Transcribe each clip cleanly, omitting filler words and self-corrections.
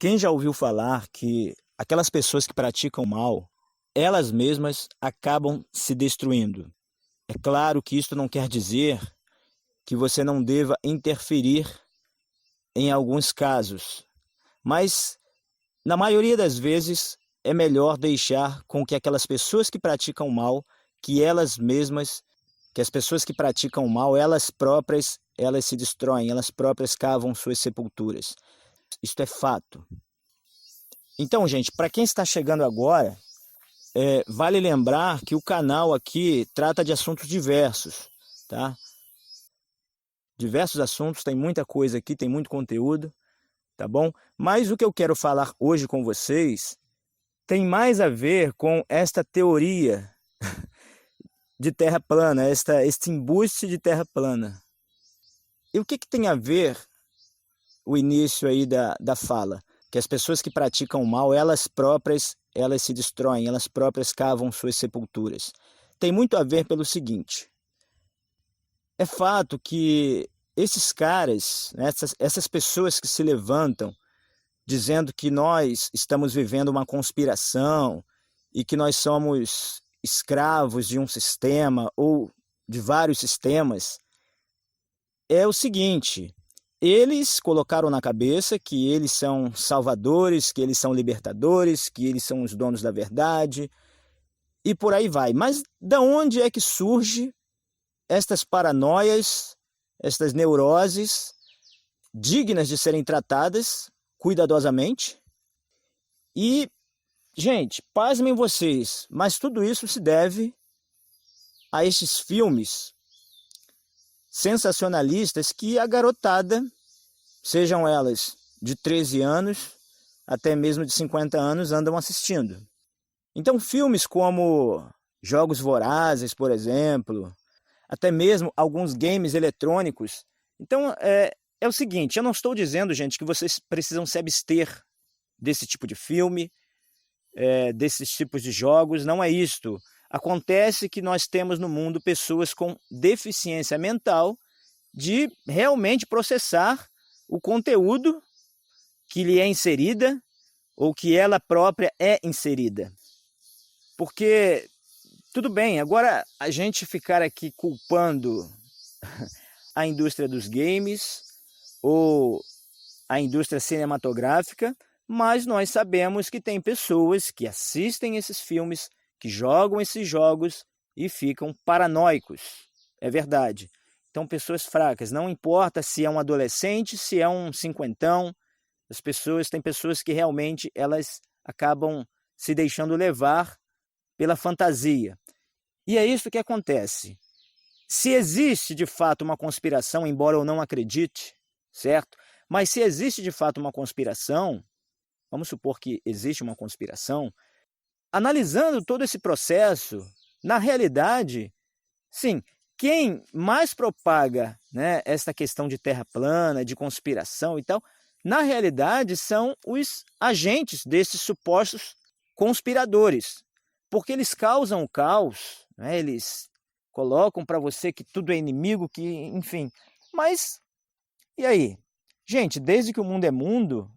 Quem já ouviu falar que aquelas pessoas que praticam mal, elas mesmas acabam se destruindo? É claro que isso não quer dizer que você não deva interferir em alguns casos, mas na maioria das vezes é melhor deixar com que aquelas pessoas que praticam mal, que elas mesmas, que as pessoas que praticam mal, elas próprias, elas se destroem, elas próprias cavam suas sepulturas. Isto é fato. Então, gente, para quem está chegando agora, vale lembrar que o canal aqui trata de assuntos diversos, tá? Diversos assuntos, tem muita coisa aqui, tem muito conteúdo, tá bom? Mas o que eu quero falar hoje com vocês tem mais a ver com esta teoria de terra plana, este embuste de terra plana. E o que tem a ver o início aí da fala? Que as pessoas que praticam o mal, elas próprias, elas se destroem, elas próprias cavam suas sepulturas. Tem muito a ver pelo seguinte: é fato que esses caras, né, essas pessoas que se levantam dizendo que nós estamos vivendo uma conspiração e que nós somos escravos de um sistema ou de vários sistemas, é o seguinte: eles colocaram na cabeça que eles são salvadores, que eles são libertadores, que eles são os donos da verdade e por aí vai. Mas da onde é que surge estas paranoias, estas neuroses dignas de serem tratadas cuidadosamente? E, gente, pasmem vocês, mas tudo isso se deve a estes filmes sensacionalistas que a garotada, sejam elas de 13 anos até mesmo de 50 anos, andam assistindo. Então, filmes como Jogos Vorazes, por exemplo, até mesmo alguns games eletrônicos. Então, é o seguinte: eu não estou dizendo, gente, que vocês precisam se abster desse tipo de filme, desses tipos de jogos, não é isto. Acontece que nós temos no mundo pessoas com deficiência mental de realmente processar o conteúdo que lhe é inserida ou que ela própria é inserida. Porque, tudo bem, agora a gente ficar aqui culpando a indústria dos games ou a indústria cinematográfica, mas nós sabemos que tem pessoas que assistem esses filmes, que jogam esses jogos e ficam paranoicos. É verdade. Então, pessoas fracas, não importa se é um adolescente, se é um cinquentão, tem pessoas que realmente elas acabam se deixando levar pela fantasia. E é isso que acontece. Se existe de fato uma conspiração, embora eu não acredite, certo? Mas se existe de fato uma conspiração, vamos supor que existe uma conspiração, analisando todo esse processo, na realidade, sim, quem mais propaga, né, essa questão de terra plana, de conspiração e tal, na realidade são os agentes desses supostos conspiradores, porque eles causam o caos, né, eles colocam para você que tudo é inimigo, que enfim. Mas, e aí? Gente, desde que o mundo é mundo,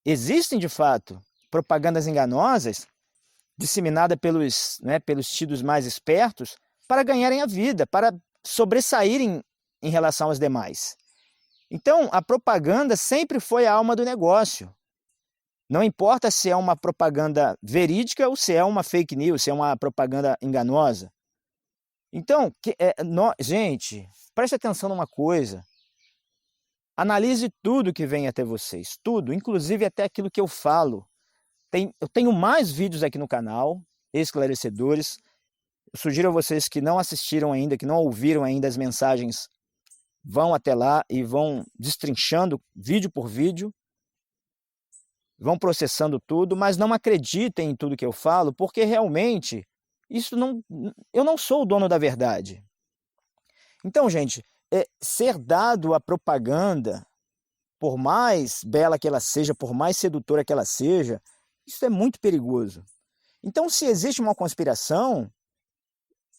existem de fato propagandas enganosas disseminadas pelos tidos mais espertos para ganharem a vida, para sobressaírem em relação aos demais. Então, a propaganda sempre foi a alma do negócio. Não importa se é uma propaganda verídica ou se é uma fake news, se é uma propaganda enganosa. Então, gente, preste atenção numa coisa. Analise tudo que vem até vocês, tudo, inclusive até aquilo que eu falo. Eu tenho mais vídeos aqui no canal, esclarecedores. Eu sugiro a vocês que não assistiram ainda, que não ouviram ainda as mensagens, vão até lá e vão destrinchando vídeo por vídeo, vão processando tudo, mas não acreditem em tudo que eu falo, porque realmente eu não sou o dono da verdade. Então, gente, ser dado a propaganda, por mais bela que ela seja, por mais sedutora que ela seja, isso é muito perigoso. Então, se existe uma conspiração,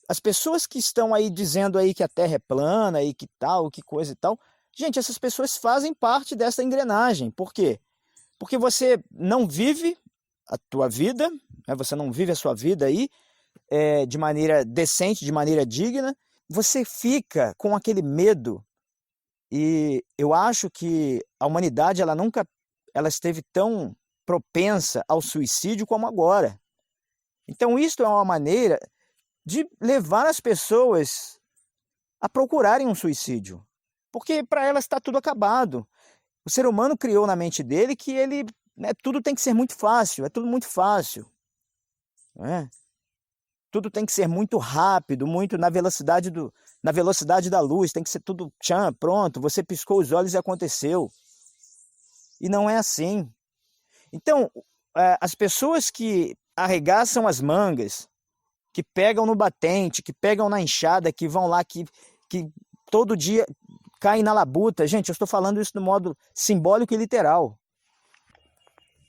as pessoas que estão aí dizendo aí que a Terra é plana e que tal, que coisa e tal, gente, essas pessoas fazem parte dessa engrenagem. Por quê? porque você não vive a tua vida, né? Você não vive a sua vida aí de maneira decente, de maneira digna, você fica com aquele medo. E eu acho que a humanidade ela nunca esteve tão propensa ao suicídio como agora. Então isso é uma maneira de levar as pessoas a procurarem um suicídio, porque para elas está tudo acabado. O ser humano criou na mente dele que ele, né, tudo tem que ser muito fácil, é tudo muito fácil, né? Tudo tem que ser muito rápido, muito na velocidade da luz, tem que ser tudo tchan, pronto, você piscou os olhos e aconteceu. E não é assim. Então, as pessoas que arregaçam as mangas, que pegam no batente, que pegam na enxada, que vão lá, que todo dia caem na labuta. Gente, eu estou falando isso de modo simbólico e literal.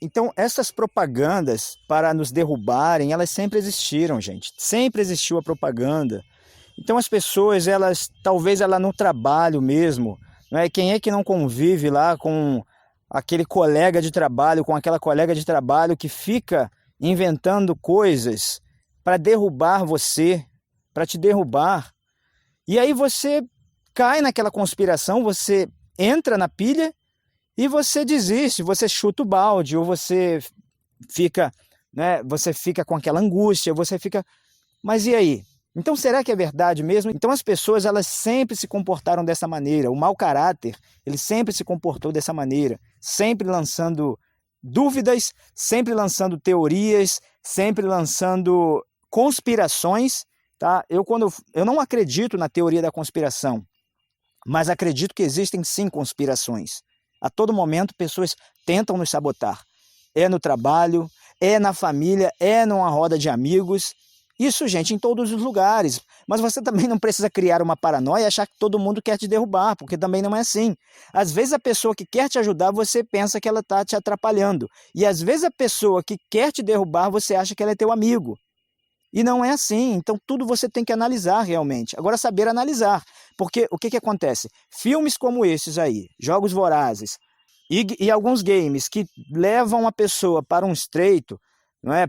Então, essas propagandas para nos derrubarem, elas sempre existiram, gente. Sempre existiu a propaganda. Então, as pessoas, talvez ela no trabalho mesmo, né? Quem é que não convive lá com aquele colega de trabalho, com aquela colega de trabalho que fica inventando coisas para derrubar você, para te derrubar. E aí você cai naquela conspiração, você entra na pilha e você desiste, você chuta o balde, ou você fica, né, você fica com aquela angústia, você fica... Mas e aí? Então será que é verdade mesmo? Então as pessoas elas sempre se comportaram dessa maneira, o mau caráter ele sempre se comportou dessa maneira, sempre lançando dúvidas, sempre lançando teorias, sempre lançando conspirações, tá? Eu não acredito na teoria da conspiração, mas acredito que existem sim conspirações. A todo momento pessoas tentam nos sabotar. É no trabalho, é na família, é numa roda de amigos. Isso, gente, em todos os lugares. Mas você também não precisa criar uma paranoia e achar que todo mundo quer te derrubar, porque também não é assim. Às vezes a pessoa que quer te ajudar, você pensa que ela está te atrapalhando. E às vezes a pessoa que quer te derrubar, você acha que ela é teu amigo. E não é assim. Então tudo você tem que analisar realmente. Agora saber analisar. Porque o que acontece? Filmes como esses aí, Jogos Vorazes, e alguns games que levam a pessoa para um estreito, não é?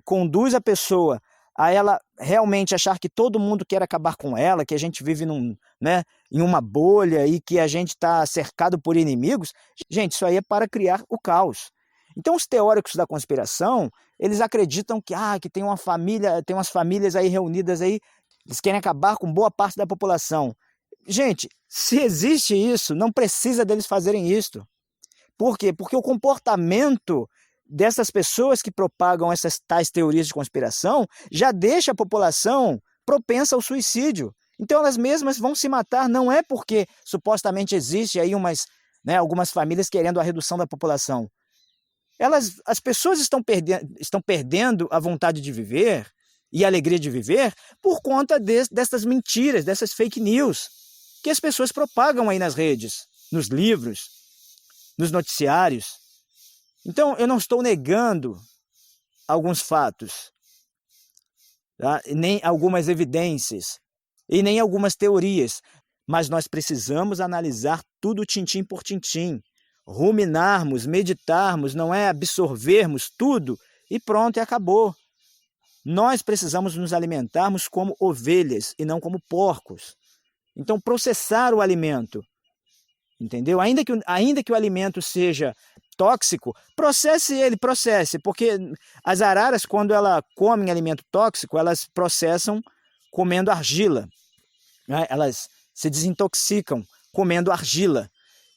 Conduz a pessoa a ela realmente achar que todo mundo quer acabar com ela, que a gente vive em uma bolha e que a gente está cercado por inimigos. Gente, isso aí é para criar o caos. Então os teóricos da conspiração, eles acreditam que tem uma família, tem umas famílias aí reunidas aí, eles querem acabar com boa parte da população. Gente, se existe isso, não precisa deles fazerem isso. Por quê? Porque o comportamento dessas pessoas que propagam essas tais teorias de conspiração já deixa a população propensa ao suicídio. Então elas mesmas vão se matar, não é porque supostamente existe aí algumas famílias querendo a redução da população. As pessoas estão perdendo a vontade de viver e a alegria de viver por conta dessas mentiras, dessas fake news que as pessoas propagam aí nas redes, nos livros, nos noticiários. Então, eu não estou negando alguns fatos, tá? Nem algumas evidências, e nem algumas teorias, mas nós precisamos analisar tudo tintim por tintim, ruminarmos, meditarmos, não é absorvermos tudo e pronto, e acabou. Nós precisamos nos alimentarmos como ovelhas e não como porcos. Então, processar o alimento, entendeu? Ainda que o alimento seja tóxico, processe, porque as araras, quando elas comem alimento tóxico, elas processam comendo argila, né? Elas se desintoxicam comendo argila.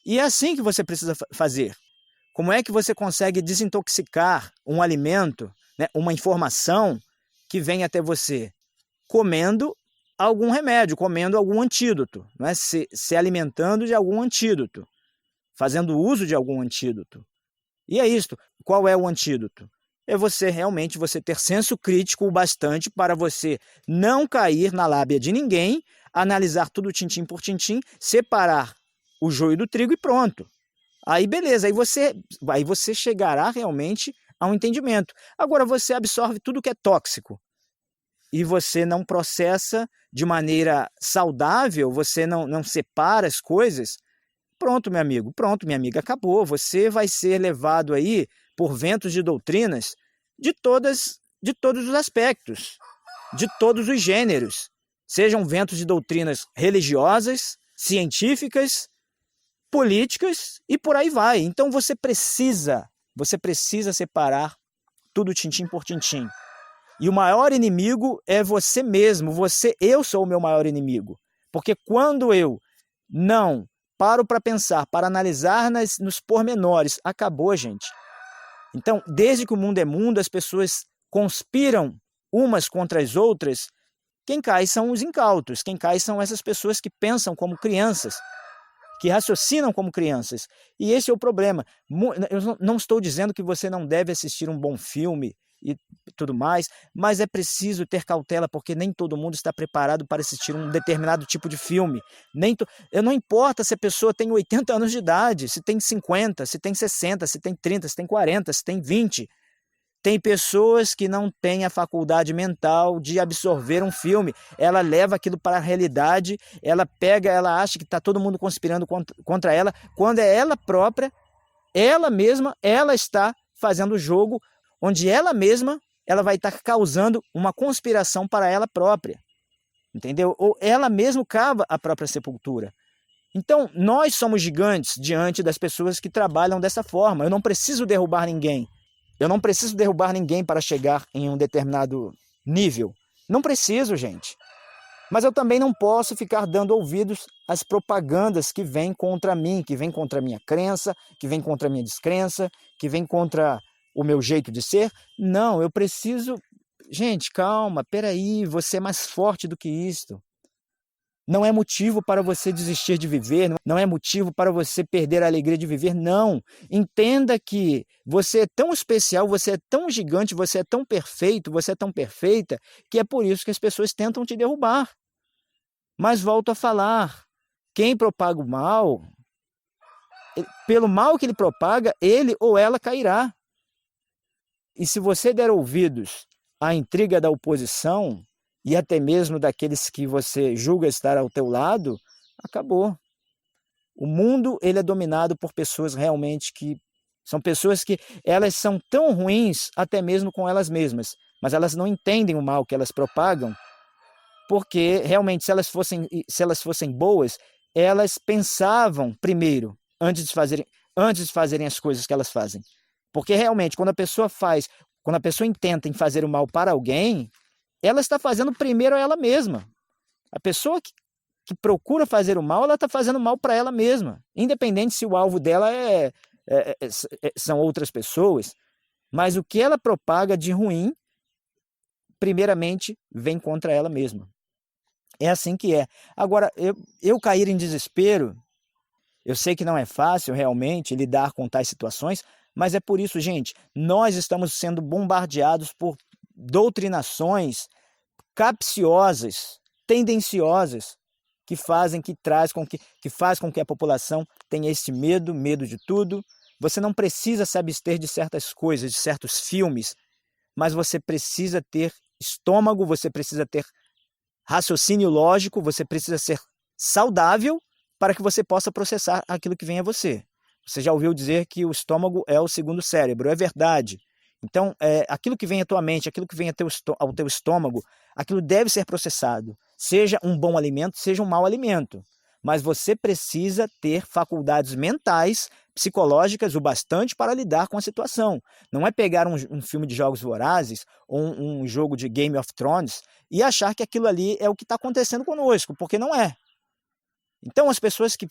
E é assim que você precisa fazer. Como é que você consegue desintoxicar um alimento, né? Uma informação que vem até você? Comendo algum remédio, comendo algum antídoto, né? Se alimentando de algum antídoto, fazendo uso de algum antídoto. E é isto. Qual é o antídoto? É você ter senso crítico o bastante para você não cair na lábia de ninguém, analisar tudo tintim por tintim, separar o joio do trigo e pronto. Aí beleza, aí você chegará realmente a um entendimento. Agora você absorve tudo que é tóxico e você não processa de maneira saudável, você não separa as coisas, pronto, meu amigo, pronto, minha amiga, acabou. Você vai ser levado aí por ventos de doutrinas de todos os aspectos, de todos os gêneros. Sejam ventos de doutrinas religiosas, científicas, políticas e por aí vai. Então você precisa separar tudo tintim por tintim. E o maior inimigo é você mesmo. Eu sou o meu maior inimigo. Porque quando eu não paro para pensar, para analisar nos pormenores, acabou, gente. Então, desde que o mundo é mundo, as pessoas conspiram umas contra as outras. Quem cai são os incautos, quem cai são essas pessoas que pensam como crianças, que raciocinam como crianças. E esse é o problema. Eu não estou dizendo que você não deve assistir um bom filme e tudo mais, mas é preciso ter cautela, porque nem todo mundo está preparado para assistir um determinado tipo de filme. Não importa se a pessoa tem 80 anos de idade, se tem 50, se tem 60, se tem 30, se tem 40, se tem 20. Tem pessoas que não têm a faculdade mental de absorver um filme. Ela leva aquilo para a realidade, ela acha que está todo mundo conspirando contra ela, quando é ela própria, ela mesma, ela está fazendo o jogo onde ela mesma ela vai estar causando uma conspiração para ela própria. Entendeu? Ou ela mesma cava a própria sepultura. Então, nós somos gigantes diante das pessoas que trabalham dessa forma. Eu não preciso derrubar ninguém. Eu não preciso derrubar ninguém para chegar em um determinado nível. Não preciso, gente. Mas eu também não posso ficar dando ouvidos às propagandas que vêm contra mim, que vêm contra a minha crença, que vêm contra a minha descrença, que vêm contra o meu jeito de ser. Não, eu preciso... Gente, calma, peraí, você é mais forte do que isto. Não é motivo para você desistir de viver, não é motivo para você perder a alegria de viver, não. Entenda que você é tão especial, você é tão gigante, você é tão perfeito, você é tão perfeita, que é por isso que as pessoas tentam te derrubar. Mas volto a falar, quem propaga o mal, pelo mal que ele propaga, ele ou ela cairá. E se você der ouvidos à intriga da oposição, e até mesmo daqueles que você julga estar ao teu lado, acabou. O mundo ele é dominado por pessoas realmente que são pessoas que elas são tão ruins até mesmo com elas mesmas, mas elas não entendem o mal que elas propagam, porque realmente se elas fossem boas, elas pensavam primeiro antes de fazerem as coisas que elas fazem. Porque realmente quando a pessoa intenta em fazer o mal para alguém, ela está fazendo primeiro a ela mesma. A pessoa que procura fazer o mal, ela está fazendo mal para ela mesma. Independente se o alvo dela são outras pessoas, mas o que ela propaga de ruim, primeiramente, vem contra ela mesma. É assim que é. Agora, eu cair em desespero, eu sei que não é fácil realmente lidar com tais situações, mas é por isso, gente, nós estamos sendo bombardeados por doutrinações capciosas, tendenciosas, que faz com que a população tenha esse medo de tudo. Você não precisa se abster de certas coisas, de certos filmes, mas você precisa ter estômago, você precisa ter raciocínio lógico, você precisa ser saudável para que você possa processar aquilo que vem a você. Você já ouviu dizer que o estômago é o segundo cérebro, é verdade. Então, aquilo que vem à tua mente, aquilo que vem ao teu estômago, aquilo deve ser processado. Seja um bom alimento, seja um mau alimento. Mas você precisa ter faculdades mentais, psicológicas, o bastante para lidar com a situação. Não é pegar um filme de Jogos Vorazes ou um jogo de Game of Thrones e achar que aquilo ali é o que está acontecendo conosco, porque não é. Então, as pessoas que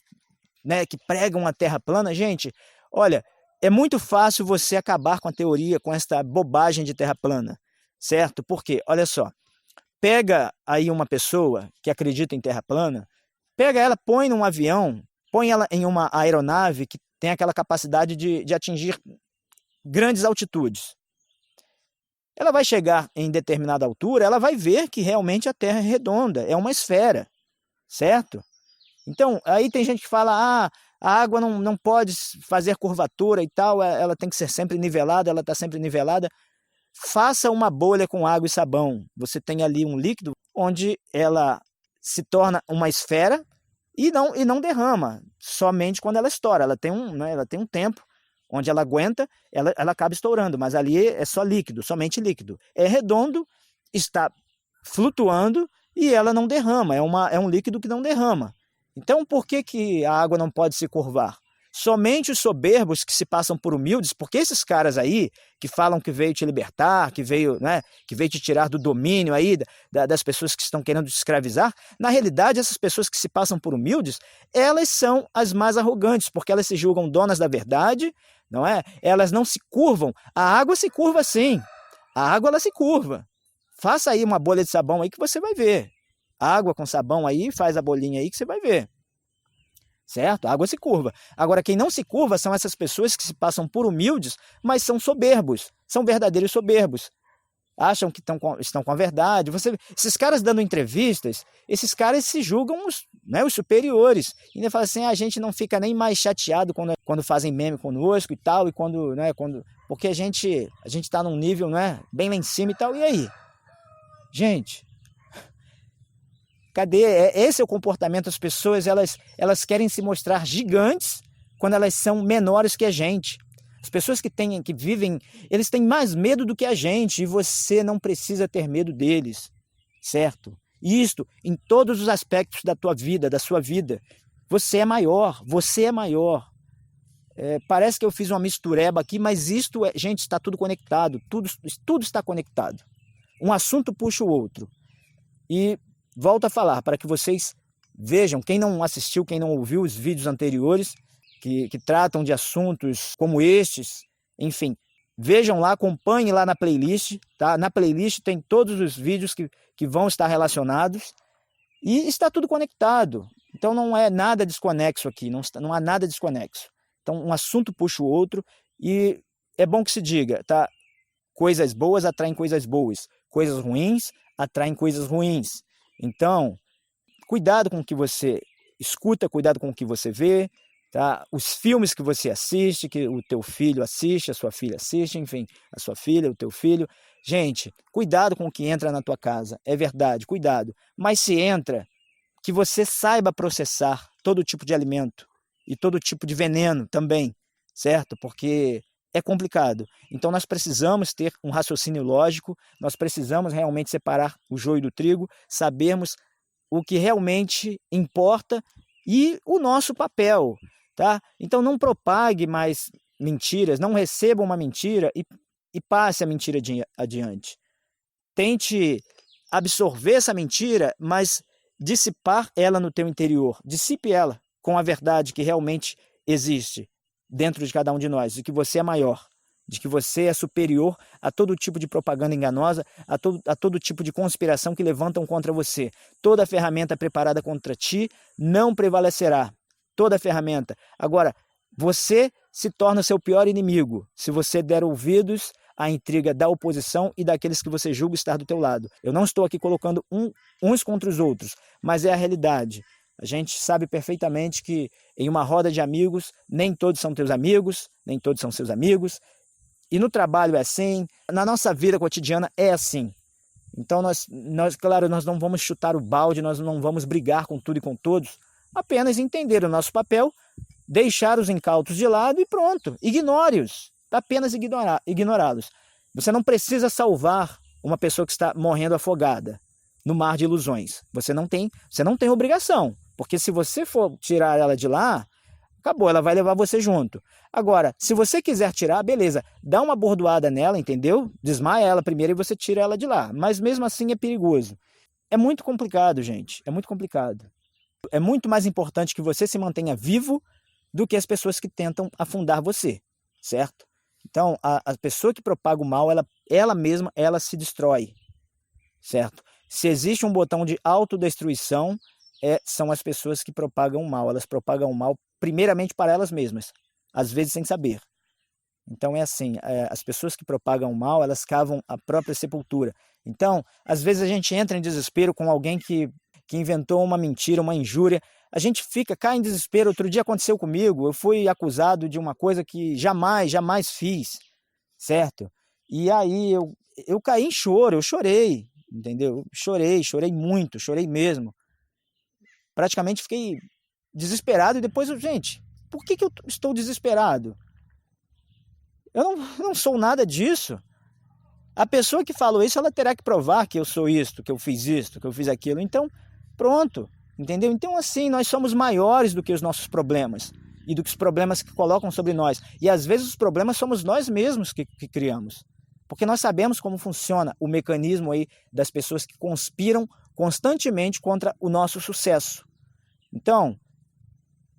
pregam a Terra plana, gente, olha... É muito fácil você acabar com a teoria, com esta bobagem de terra plana, certo? Porque, olha só, pega aí uma pessoa que acredita em terra plana, pega ela, põe num avião, põe ela em uma aeronave que tem aquela capacidade de atingir grandes altitudes. Ela vai chegar em determinada altura, ela vai ver que realmente a Terra é redonda, é uma esfera, certo? Então, aí tem gente que fala, a água não pode fazer curvatura e tal, ela tem que ser sempre nivelada, ela está sempre nivelada. Faça uma bolha com água e sabão. Você tem ali um líquido onde ela se torna uma esfera e não derrama, somente quando ela estoura. Ela tem né, ela tem um tempo onde ela aguenta, ela acaba estourando, mas ali é só líquido, somente líquido. É redondo, está flutuando e ela não derrama, é um líquido que não derrama. Então, por que a água não pode se curvar? Somente os soberbos que se passam por humildes, porque esses caras aí que falam que veio te libertar, que veio, né, que veio te tirar do domínio aí das pessoas que estão querendo te escravizar, na realidade essas pessoas que se passam por humildes, elas são as mais arrogantes, porque elas se julgam donas da verdade, não é? Elas não se curvam. A água se curva sim. A água ela se curva. Faça aí uma bolha de sabão aí que você vai ver. Água com sabão aí, faz a bolinha aí que você vai ver. Certo? A água se curva. Agora, quem não se curva são essas pessoas que se passam por humildes, mas são soberbos, são verdadeiros soberbos. Acham que estão com a verdade. Esses caras dando entrevistas, esses caras se julgam os superiores. E ainda fala assim, a gente não fica nem mais chateado quando fazem meme conosco e tal, e porque a gente está num nível, né, bem lá em cima e tal. E aí? Gente, cadê? Esse é o comportamento das pessoas, elas querem se mostrar gigantes quando elas são menores que a gente. As pessoas que vivem, eles têm mais medo do que a gente e você não precisa ter medo deles, certo? Isto em todos os aspectos da tua vida, da sua vida. Você é maior, você é maior. Parece que eu fiz uma mistureba aqui, mas gente, está tudo conectado, tudo está conectado. Um assunto puxa o outro. E volto a falar, para que vocês vejam, quem não assistiu, quem não ouviu os vídeos anteriores, que tratam de assuntos como estes, enfim, vejam lá, acompanhem lá na playlist, tá? Na playlist tem todos os vídeos que vão estar relacionados e está tudo conectado. Então não é nada desconexo aqui, não há nada desconexo. Então um assunto puxa o outro e é bom que se diga, tá? Coisas boas atraem coisas boas, coisas ruins atraem coisas ruins. Então, cuidado com o que você escuta, cuidado com o que você vê, tá? Os filmes que você assiste, que o teu filho assiste, a sua filha assiste, enfim, a sua filha, o teu filho. Gente, cuidado com o que entra na tua casa, é verdade, cuidado. Mas se entra, que você saiba processar todo tipo de alimento e todo tipo de veneno também, certo? Porque é complicado. Então nós precisamos ter um raciocínio lógico, nós precisamos realmente separar o joio do trigo, sabermos o que realmente importa e o nosso papel, tá? Então não propague mais mentiras, não receba uma mentira e passe a mentira adiante. Tente absorver essa mentira, mas dissipar ela no teu interior. Dissipe ela com a verdade que realmente existe dentro de cada um de nós, de que você é maior, de que você é superior a todo tipo de propaganda enganosa, a todo tipo de conspiração que levantam contra você. Toda ferramenta preparada contra ti não prevalecerá. Toda ferramenta. Agora, você se torna seu pior inimigo se você der ouvidos à intriga da oposição e daqueles que você julga estar do teu lado. Eu não estou aqui colocando uns contra os outros, mas é a realidade. A gente sabe perfeitamente que em uma roda de amigos, nem todos são teus amigos, nem todos são seus amigos. E no trabalho é assim, na nossa vida cotidiana é assim. Então claro, nós não vamos chutar o balde, nós não vamos brigar com tudo e com todos, apenas entender o nosso papel, deixar os incautos de lado e pronto, ignore-os, apenas ignorá-los. Você não precisa salvar uma pessoa que está morrendo afogada no mar de ilusões. Você não tem obrigação, porque se você for tirar ela de lá, acabou, ela vai levar você junto. Agora, se você quiser tirar, beleza, dá uma bordoada nela, entendeu? Desmaia ela primeiro e você tira ela de lá. Mas mesmo assim é perigoso. É muito complicado, gente. É muito complicado. É muito mais importante que você se mantenha vivo do que as pessoas que tentam afundar você, certo? Então, a pessoa que propaga o mal, ela mesma, ela se destrói, certo? Se existe um botão de autodestruição, são as pessoas que propagam o mal. Elas propagam o mal primeiramente para elas mesmas, às vezes sem saber. Então é assim, as pessoas que propagam o mal, elas cavam a própria sepultura. Então, às vezes a gente entra em desespero com alguém que inventou uma mentira, uma injúria, a gente cai em desespero. Outro dia aconteceu comigo, eu fui acusado de uma coisa que jamais fiz, certo? E aí eu caí em choro, eu chorei, entendeu? Chorei muito, chorei mesmo. Praticamente fiquei desesperado e depois, gente, por que eu estou desesperado? Eu não sou nada disso. A pessoa que falou isso, ela terá que provar que eu sou isto, que eu fiz aquilo. Então, pronto, entendeu? Então, assim, nós somos maiores do que os nossos problemas e do que os problemas que colocam sobre nós. E, às vezes, os problemas somos nós mesmos que criamos. Porque nós sabemos como funciona o mecanismo aí das pessoas que conspiram constantemente contra o nosso sucesso. Então,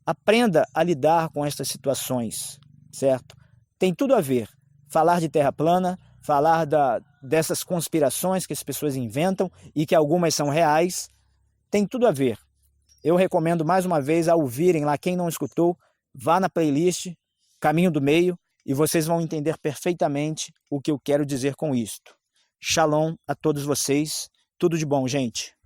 aprenda a lidar com estas situações, certo? Tem tudo a ver. Falar de terra plana, falar dessas conspirações que as pessoas inventam e que algumas são reais, tem tudo a ver. Eu recomendo mais uma vez a ouvirem lá, quem não escutou, vá na playlist Caminho do Meio e vocês vão entender perfeitamente o que eu quero dizer com isto. Shalom a todos vocês, tudo de bom, gente.